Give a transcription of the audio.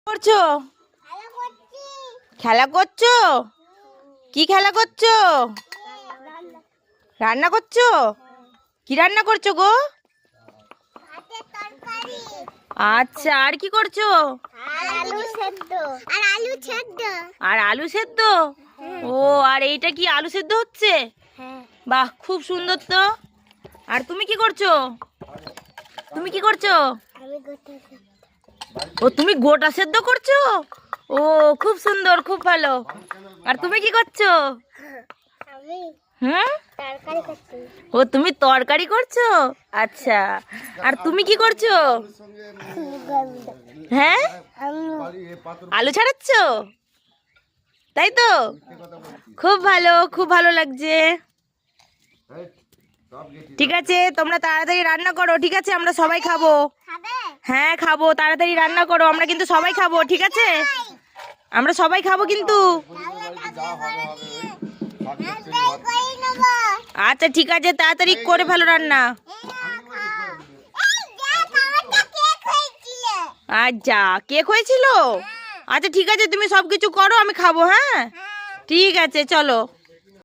করছো? খেলা করছো? কি খেলা করছো? রান্না করছো? কি রান্না করছো গো? আচ্ছা, আর কি করছো? আর আলু সেদ্ধ। ও, আর এইটা কি আলু সেদ্ধ হচ্ছে? বাহ, খুব সুন্দর তো। আর তুমি কি করছো? তুমি কি করছো? ও, তুমি গোটা সেদ্ধ করছো? ও, খুব সুন্দর, খুব ভালো। আর তুমি কি করছো? হুম, ও, তুমি তরকারি করছো? আচ্ছা, আর তুমি কি করছো? হ্যাঁ, আলু ছাড়াচ্ছ, তাই তো? খুব ভালো, খুব ভালো লাগছে। ঠিক আছে, তোমরা তাড়াতাড়ি রান্না করো। ঠিক আছে, আমরা সবাই খাবো। হ্যাঁ, খাবো, তাড়াতাড়ি রান্না করো। আমরা কিন্তু সবাই খাবো। ঠিক আছে, আমরা সবাই খাবো কিন্তু। আচ্ছা, ঠিক আছে, তাড়াতাড়ি করে ফেলো রান্না। আচ্ছা, কেক হয়েছিল? আচ্ছা, ঠিক আছে, তুমি সবকিছু করো, আমি খাবো। হ্যাঁ, ঠিক আছে, চলো।